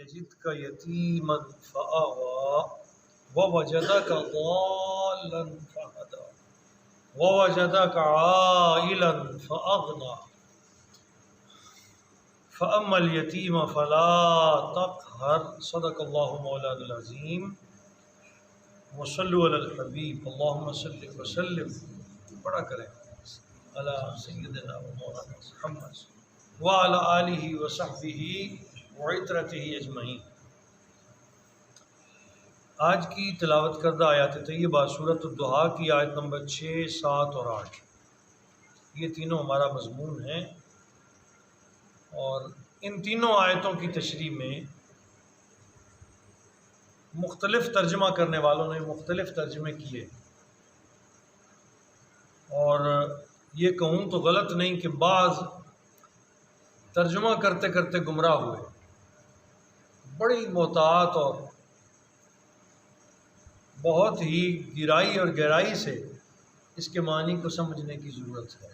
یجدک یتیما فآوی ووجدک ضالا فہدی ووجدک عائلا فأغنی فأما الیتیم فلا تقہر صدق اللہ مولانا العظیم وصلوا علی الحبیب اللہم صلی وسلم پڑھا کریں علی سیدنا و مولانا محمد وعلی آلہ وصحبہ وعطرتہ اجمعین۔ آج کی تلاوت کردہ آیات طیبہ سورۃ الضحیٰ کی آیت نمبر 6، 7 اور 8، یہ تینوں ہمارا مضمون ہیں، اور ان تینوں آیتوں کی تشریح میں مختلف ترجمہ کرنے والوں نے مختلف ترجمے کیے، اور یہ کہوں تو غلط نہیں کہ بعض ترجمہ کرتے کرتے گمراہ ہوئے۔ بڑی محتاط اور بہت ہی گہرائی اور گہرائی سے اس کے معنی کو سمجھنے کی ضرورت ہے۔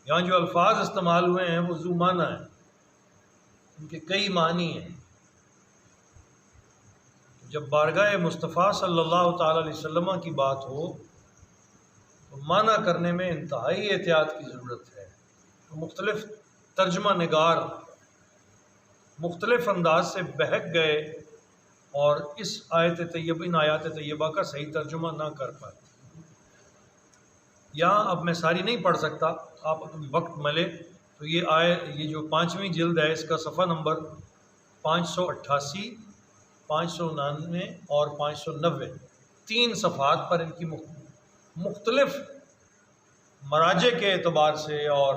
یہاں جو الفاظ استعمال ہوئے ہیں وہ ذو معنی ہیں، ان کے کئی معنی ہیں۔ جب بارگاہ مصطفیٰ صلی اللہ تعالیٰ علیہ وسلم کی بات ہو تو معنی کرنے میں انتہائی احتیاط کی ضرورت ہے۔ تو مختلف ترجمہ نگار مختلف انداز سے بہک گئے اور اس ان آیات طیبہ کا صحیح ترجمہ نہ کر پائے۔ یہاں اب میں ساری نہیں پڑھ سکتا، آپ وقت ملے تو یہ جو 5ویں جلد ہے اس کا صفحہ نمبر 588، 599 اور 590، 3 صفحات پر ان کی مختلف مراجع کے اعتبار سے اور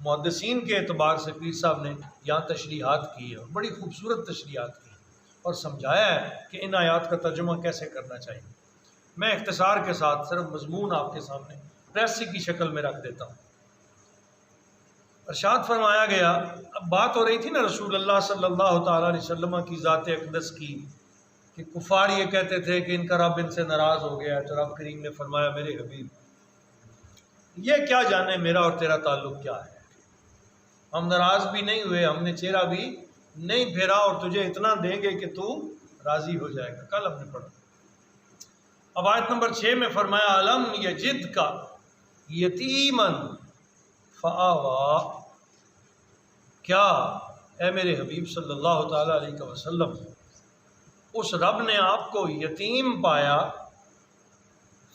محدثین کے اعتبار سے پیر صاحب نے یہاں تشریحات کی ہے، بڑی خوبصورت تشریحات کی اور سمجھایا ہے کہ ان آیات کا ترجمہ کیسے کرنا چاہیے۔ میں اختصار کے ساتھ صرف مضمون آپ کے سامنے پریسی کی شکل میں رکھ دیتا ہوں۔ ارشاد فرمایا گیا، اب بات ہو رہی تھی نا رسول اللہ صلی اللہ تعالیٰ علیہ وسلم کی ذات اقدس کی، کہ کفار یہ کہتے تھے کہ ان کا رب ان سے ناراض ہو گیا ہے، تو رب کریم نے فرمایا میرے حبیب یہ کیا جانے میرا اور تیرا تعلق کیا ہے، ہم ناراض بھی نہیں ہوئے، ہم نے چہرہ بھی نہیں پھیرا، اور تجھے اتنا دیں گے کہ تو راضی ہو جائے گا۔ کل ہم نے پڑھا۔ اب آیت نمبر 6 میں فرمایا الم یجدک یتیما فآوی، کیا اے میرے حبیب صلی اللہ تعالیٰ علیہ وسلم اس رب نے آپ کو یتیم پایا،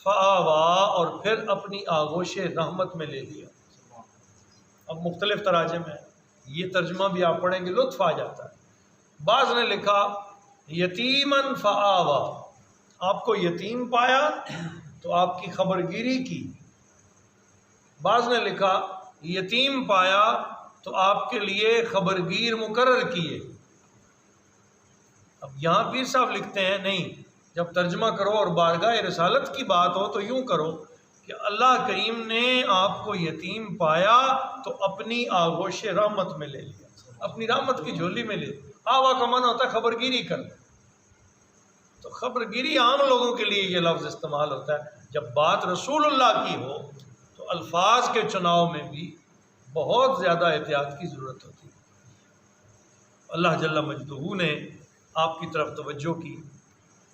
فآوی اور پھر اپنی آغوش رحمت میں لے لیا۔ اب مختلف تراجم ہیں، یہ ترجمہ بھی آپ پڑھیں گے لطف آ جاتا ہے۔ بعض نے لکھا یتیمن فآوی، آپ کو یتیم پایا تو آپ کی خبرگیری کی۔ بعض نے لکھا یتیم پایا تو آپ کے لیے خبرگیر مقرر کیے۔ اب یہاں پیر صاحب لکھتے ہیں نہیں، جب ترجمہ کرو اور بارگاہ رسالت کی بات ہو تو یوں کرو کہ اللہ کریم نے آپ کو یتیم پایا تو اپنی آغوش رحمت میں لے لیا، اپنی رحمت کی جھولی میں لے لیا۔ آوا کا معنی ہوتا ہے خبرگیری کرنا، تو خبرگیری عام لوگوں کے لیے یہ لفظ استعمال ہوتا ہے۔ جب بات رسول اللہ کی ہو تو الفاظ کے چناؤ میں بھی بہت زیادہ احتیاط کی ضرورت ہوتی ہے۔ اللہ جل مجدہ نے آپ کی طرف توجہ کی۔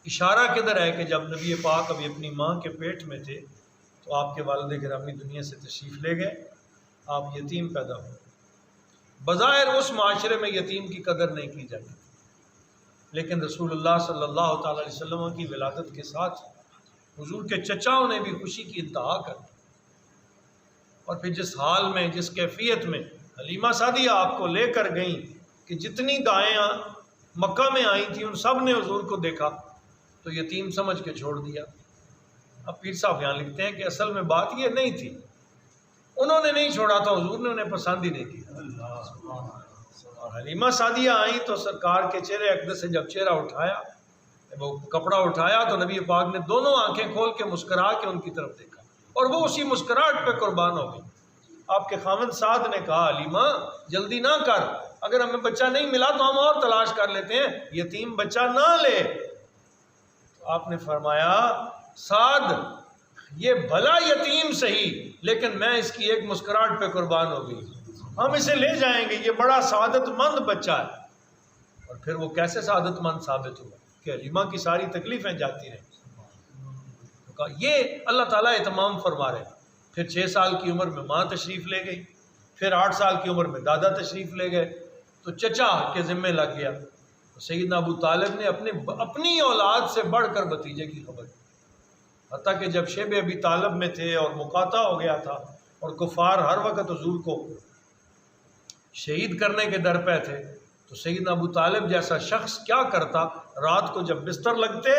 اشارہ کدھر ہے کہ جب نبی پاک ابھی اپنی ماں کے پیٹ میں تھے تو آپ کے والد گرامی دنیا سے تشریف لے گئے، آپ یتیم پیدا ہوئے۔ بظاہر اس معاشرے میں یتیم کی قدر نہیں کی جاتی، لیکن رسول اللہ صلی اللہ تعالیٰ علیہ وسلم کی ولادت کے ساتھ حضور کے چچاؤں نے بھی خوشی کی انتہا کر دی، اور پھر جس حال میں جس کیفیت میں حلیمہ سعدیہ آپ کو لے کر گئیں کہ جتنی گائیں مکہ میں آئی تھیں ان سب نے حضور کو دیکھا تو یتیم سمجھ کے چھوڑ دیا۔ اب پیر صاحب یہاں لکھتے ہیں کہ اصل میں بات یہ نہیں تھی، انہوں نے نہیں چھوڑا تھا، حضور نے انہیں پسند ہی نہیں کیا۔ اور حلیمہ سعدیہ آئیں تو سرکار کے چہرے اقدس سے جب چہرہ اٹھایا، وہ کپڑا اٹھایا تو نبی پاک نے دونوں آنکھیں کھول کے مسکرا کے ان کی طرف دیکھا، اور وہ اسی مسکراہٹ پہ قربان ہو گئی۔ آپ کے خاوند سعد نے کہا حلیمہ جلدی نہ کر، اگر ہمیں بچہ نہیں ملا تو ہم اور تلاش کر لیتے ہیں، یتیم بچہ نہ لے۔ تو آپ نے فرمایا سعد یہ بھلا یتیم صحیح، لیکن میں اس کی ایک مسکراہٹ پہ قربان ہو گئی، ہم اسے لے جائیں گے، یہ بڑا سعادت مند بچہ ہے۔ اور پھر وہ کیسے سعادت مند ثابت ہوا کہ حلیمہ کی ساری تکلیفیں جاتی رہیں. تو کہا یہ اللہ تعالیٰ اہتمام فرما رہے ہیں. پھر 6 سال کی عمر میں ماں تشریف لے گئی، پھر 8 سال کی عمر میں دادا تشریف لے گئے، تو چچا کے ذمے لگ گیا. سیدنا ابو طالب نے اپنی اولاد سے بڑھ کر بھتیجے کی خبر، حتیٰ کہ جب شیب ابی طالب میں تھے اور مقاطع ہو گیا تھا اور کفار ہر وقت حضور کو شہید کرنے کے در پہ تھے، تو سیدنا ابو طالب جیسا شخص کیا کرتا، رات کو جب بستر لگتے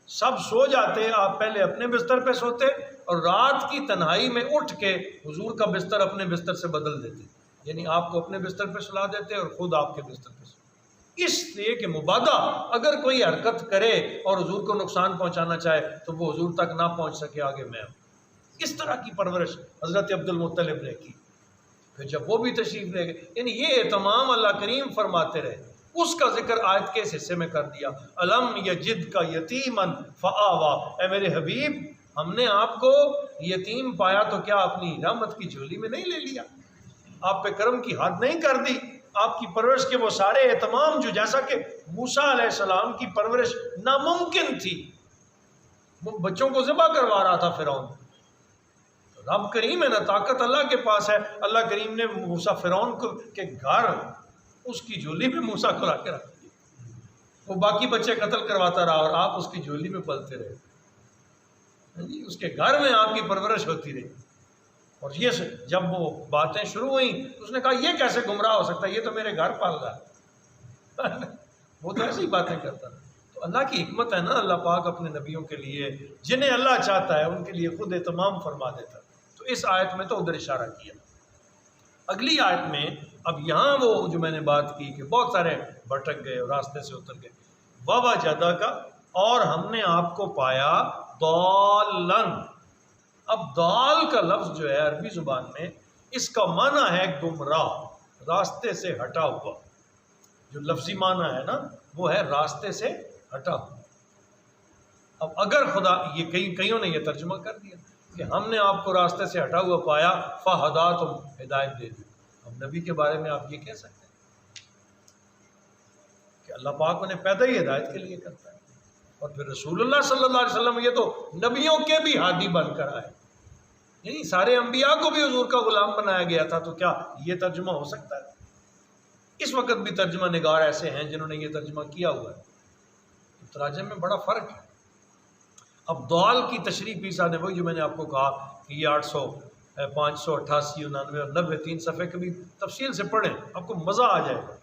سب سو جاتے، آپ پہلے اپنے بستر پہ سوتے اور رات کی تنہائی میں اٹھ کے حضور کا بستر اپنے بستر سے بدل دیتے، یعنی آپ کو اپنے بستر پہ سلا دیتے اور خود آپ کے بستر پہ سو. اس لیے کہ مبادہ اگر کوئی حرکت کرے اور حضور کو نقصان پہنچانا چاہے تو وہ حضور تک نہ پہنچ سکے، آگے میں ہوں. اس طرح کی پرورش حضرت عبد المطلب نے کی. پھر جب وہ بھی تشریف لے گئے، یعنی یہ اہتمام اللہ کریم فرماتے رہے. اس کا ذکر آیت کے اس حصے میں کر دیا، الم یجد کا یتیمن فآوا، اے میرے حبیب ہم نے آپ کو یتیم پایا تو کیا اپنی رحمت کی جھولی میں نہیں لے لیا، آپ پہ کرم کی حد نہیں کر دی. آپ کی پرورش کے وہ سارے اہتمام جو جیسا کہ موسیٰ علیہ السلام کی پرورش ناممکن تھی، وہ بچوں کو ذبح کروا رہا تھا فرعون. رب کریم ہے نا، طاقت اللہ کے پاس ہے. اللہ کریم نے موسیٰ فرعون کے گھر اس کی جھولی میں موسیٰ کو لا کے رکھ دیا. وہ باقی بچے قتل کرواتا رہا اور آپ اس کی جھولی میں پلتے رہے. اس کے گھر میں آپ کی پرورش ہوتی رہی. اور یہ جب وہ باتیں شروع ہوئیں اس نے کہا یہ کیسے گمراہ ہو سکتا ہے، یہ تو میرے گھر پال رہا ہے. وہ تو ایسی باتیں کرتا. تو اللہ کی حکمت ہے نا، اللہ پاک اپنے نبیوں کے لیے جنہیں اللہ چاہتا ہے ان کے لیے خود اہتمام فرما دیتا. تو اس آیت میں تو ادھر اشارہ کیا. اگلی آیت میں اب یہاں وہ جو میں نے بات کی کہ بہت سارے بھٹک گئے اور راستے سے اتر گئے. ووجدہ کا، اور ہم نے آپ کو پایا ضالن. اب ضال کا لفظ جو ہے عربی زبان میں اس کا معنی ہے گمراہ، راستے سے ہٹا ہوا. جو لفظی معنی ہے نا وہ ہے راستے سے ہٹا ہوا. اب اگر خدا یہ کئیوں نے یہ ترجمہ کر دیا کہ ہم نے آپ کو راستے سے ہٹا ہوا پایا فہدا، تم ہدایت دے دی. اب نبی کے بارے میں آپ یہ کہہ سکتے ہیں کہ اللہ پاک انہیں پیدا ہی ہدایت کے لیے کرتا ہے. اور پھر رسول اللہ صلی اللہ علیہ وسلم یہ تو نبیوں کے بھی ہادی بن کر آئے، یعنی سارے انبیاء کو بھی حضور کا غلام بنایا گیا تھا. تو کیا یہ ترجمہ ہو سکتا ہے؟ اس وقت بھی ترجمہ نگار ایسے ہیں جنہوں نے یہ ترجمہ کیا ہوا ہے. تراجم میں بڑا فرق ہے. اب ضال کی تشریح عیسیٰ نے وہی جو میں نے آپ کو کہا کہ یہ 800 588 99 اور 90 3 صفحے کبھی تفصیل سے پڑھیں، آپ کو مزہ آ جائے گا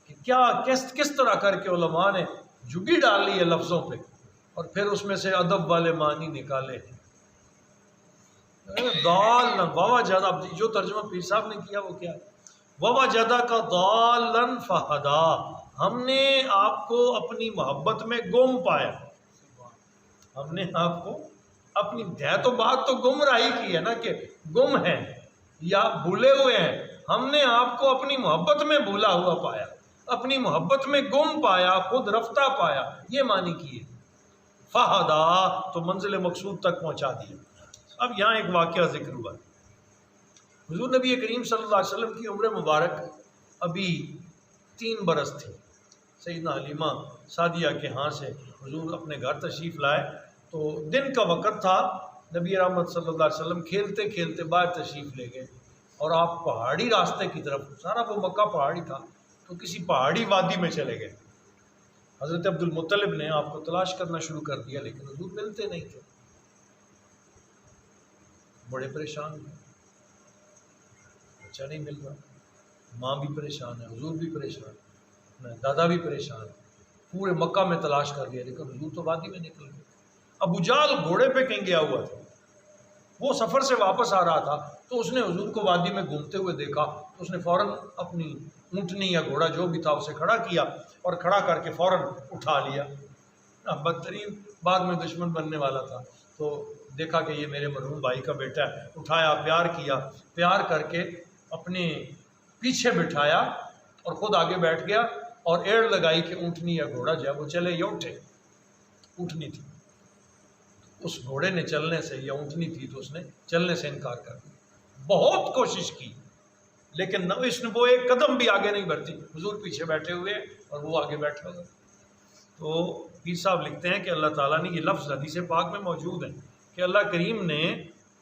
کہ کیا کس طرح کر کے علماء نے جگی ڈال لی ہے لفظوں پہ اور پھر اس میں سے ادب والے معنی نکالے. ضال ووجدہ، جو ترجمہ پیر صاحب نے کیا وہ کیا ہے؟ ووجدہ کا ضالن فہدا، ہم نے آپ کو اپنی محبت میں گم پایا. ہم نے آپ کو اپنی ہے تو بات تو گمراہی کی ہے نا کہ گم ہیں یا بھولے ہوئے ہیں. ہم نے آپ کو اپنی محبت میں بھولا ہوا پایا، اپنی محبت میں گم پایا، خود رفتہ پایا، یہ معنی کیے. فہدا، تو منزل مقصود تک پہنچا دیا. اب یہاں ایک واقعہ ذکر ہوا. حضور نبی کریم صلی اللہ علیہ وسلم کی عمر مبارک ابھی 3 برس تھی. سیدنا حلیمہ سعدیہ کے ہاں سے حضور اپنے گھر تشریف لائے تو دن کا وقت تھا. نبی رحمت صلی اللہ علیہ وسلم کھیلتے کھیلتے باہر تشریف لے گئے اور آپ پہاڑی راستے کی طرف، سارا وہ مکہ پہاڑی تھا، تو کسی پہاڑی وادی میں چلے گئے. حضرت عبد المطلب نے آپ کو تلاش کرنا شروع کر دیا لیکن حضور ملتے نہیں تھے. بڑے پریشان ہوئے، بچہ نہیں مل رہا، ماں بھی پریشان ہے، حضور بھی پریشان، دادا بھی پریشان. پورے مکہ میں تلاش کر گیا لیکن حضور تو وادی میں نکل گئے. ابو جال گھوڑے پہ کہیں گیا ہوا تھا، وہ سفر سے واپس آ رہا تھا تو اس نے حضور کو وادی میں گھومتے ہوئے دیکھا تو اس نے فوراً اپنی اونٹنی یا گھوڑا جو بھی تھا اسے کھڑا کیا اور کھڑا کر کے فوراً اٹھا لیا. اب بدترین بعد میں دشمن بننے والا تھا تو دیکھا کہ یہ میرے مرحوم بھائی کا بیٹا ہے، اٹھایا، پیار کیا، پیار کر کے اپنے پیچھے بٹھایا اور خود آگے بیٹھ گیا اور ایڑ لگائی کہ اونٹنی یا گھوڑا جو ہے وہ چلے یا اٹھے. اونٹنی تھی، اس گھوڑے نے چلنے سے، یا اونٹنی تھی تو اس نے چلنے سے انکار کر دیا. بہت کوشش کی لیکن اس نے وہ ایک قدم بھی آگے نہیں بڑھتی. حضور پیچھے بیٹھے ہوئے اور وہ آگے بیٹھا ہوا۔ تو پیر صاحب لکھتے ہیں کہ اللہ تعالیٰ نے یہ لفظ حدیث پاک میں موجود ہے کہ اللہ کریم نے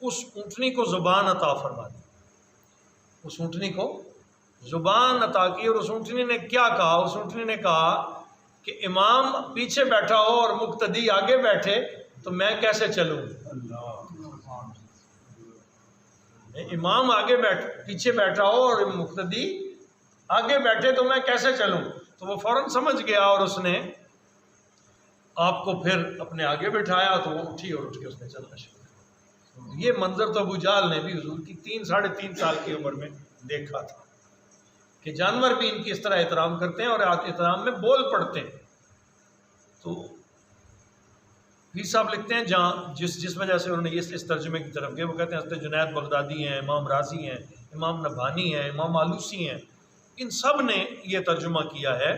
اس اونٹنی کو زبان عطا فرما دی، اس اونٹنی کو زبان عطا کی، اور اس اونٹنی نے کیا کہا؟ اس اونٹنی نے کہا کہ امام پیچھے بیٹھا ہو اور مقتدی آگے بیٹھے تو میں کیسے چلوں؟ امام آگے پیچھے بیٹھا ہو اور مقتدی آگے بیٹھے تو میں کیسے چلوں؟ تو وہ فوراً سمجھ گیا اور اس نے آپ کو پھر اپنے آگے بٹھایا، تو وہ اٹھی اور اٹھ کے اس نے چلنا شروع کیا۔ یہ منظر تو ابو جہل نے بھی حضور کی 3-3.5 سال کی عمر میں دیکھا تھا کہ جانور بھی ان کی اس طرح احترام کرتے ہیں اور احترام میں بول پڑتے ہیں۔ تو پیر صاحب لکھتے ہیں جہاں جس وجہ سے انہوں نے اس ترجمے کی طرف گئے، وہ کہتے ہیں حضرت جنید بغدادی ہیں، امام رازی ہیں، امام نبھانی ہیں، امام آلوسی ہیں، ان سب نے یہ ترجمہ کیا ہے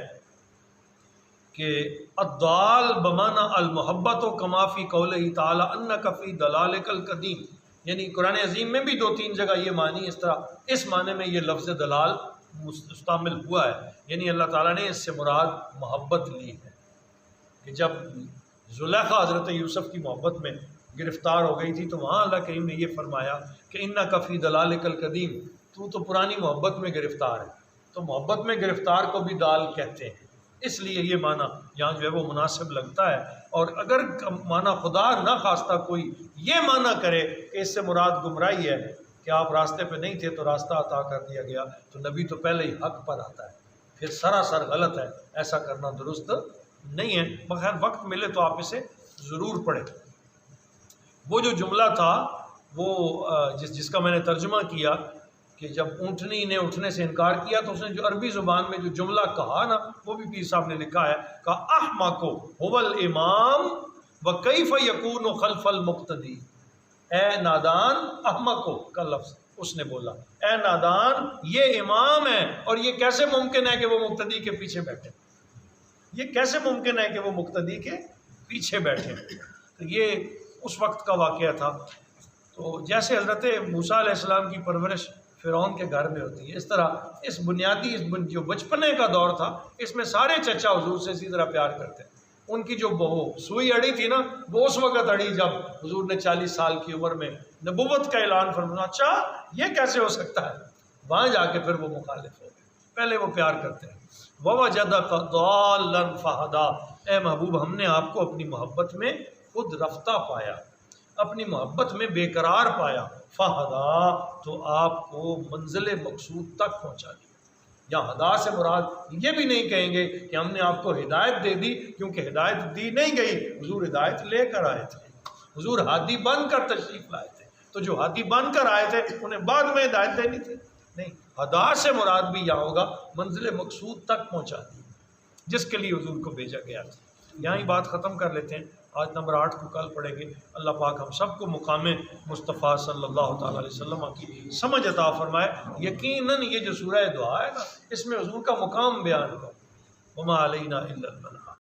کہ الضال بمعنی المحبت و کما فی قولہ تعالی انک فی دلالک القدیم، یعنی قرآن عظیم میں بھی 2-3 جگہ یہ معنی اس طرح اس معنی میں یہ لفظ دلال مستعمل ہوا ہے، یعنی اللہ تعالیٰ نے اس سے مراد محبت لی ہے کہ جب زلیخا حضرت یوسف کی محبت میں گرفتار ہو گئی تھی تو وہاں اللہ کریم نے یہ فرمایا کہ انک فی دلالک القدیم، تو پرانی محبت میں گرفتار ہے۔ تو محبت میں گرفتار کو بھی دال کہتے ہیں، اس لیے یہ معنی یہاں جو ہے وہ مناسب لگتا ہے۔ اور اگر معنی خدا نہ خواستہ کوئی یہ معنی کرے کہ اس سے مراد گمراہی ہے کہ آپ راستے پہ نہیں تھے تو راستہ عطا کر دیا گیا، تو نبی تو پہلے ہی حق پر آتا ہے، پھر سراسر غلط ہے، ایسا کرنا درست نہیں ہے۔ بغیر وقت ملے تو آپ اسے ضرور پڑھیں۔ وہ جو جملہ تھا وہ جس کا میں نے ترجمہ کیا کہ جب اونٹنی نے اٹھنے سے انکار کیا تو اس نے جو عربی زبان میں جو جملہ کہا نا، وہ بھی پیر صاحب نے لکھا ہے، کہا احمقو هو الامام وکیف یکون خلف المقتدی، اے نادان، احمقو کا لفظ اس نے بولا، اے نادان یہ امام ہے اور یہ کیسے ممکن ہے کہ وہ مقتدی کے پیچھے بیٹھے، یہ کیسے ممکن ہے کہ وہ مقتدی کے پیچھے بیٹھے۔ تو یہ اس وقت کا واقعہ تھا۔ تو جیسے حضرت موسیٰ علیہ السلام کی پرورش فرعون کے گھر میں ہوتی ہے، اس طرح اس بنیادی جو بچپنے کا دور تھا اس میں سارے چچا حضور سے اسی طرح پیار کرتے ہیں۔ ان کی جو سوئی اڑی تھی نا، وہ اس وقت اڑی جب حضور نے 40 سال کی عمر میں نبوت کا اعلان فرمایا، اچھا یہ کیسے ہو سکتا ہے؟ وہاں جا کے پھر وہ مخالف ہو گئے، پہلے وہ پیار کرتے ہیں۔ وَوَجَدَكَ ضَالًّا فَهَدَىٰ، اے محبوب ہم نے آپ کو اپنی محبت میں خود رفتہ پایا، اپنی محبت میں بے قرار پایا، فَهَدَىٰ تو آپ کو منزل مقصود تک پہنچا دیا۔ یا ہدا سے مراد یہ بھی نہیں کہیں گے کہ ہم نے آپ کو ہدایت دے دی، کیونکہ ہدایت دی نہیں گئی، حضور ہدایت لے کر آئے تھے، حضور ہادی بن کر تشریف لائے تھے، تو جو ہادی بن کر آئے تھے انہیں بعد میں ہدایت دینی تھی، نہیں، ہدا سے مراد بھی یہاں ہوگا منزل مقصود تک پہنچا دی جس کے لیے حضور کو بھیجا گیا تھا۔ یہاں ہی بات ختم کر لیتے ہیں، آج نمبر 8 کو کل پڑھیں گے۔ اللہ پاک ہم سب کو مقام مصطفیٰ صلی اللہ تعالیٰ علیہ وسلم کی سمجھ عطا فرمائے۔ یقیناً یہ جو سورہ دعا ہے نا، اس میں حضور کا مقام بیان ہوا، وما علینا الا البلاغ۔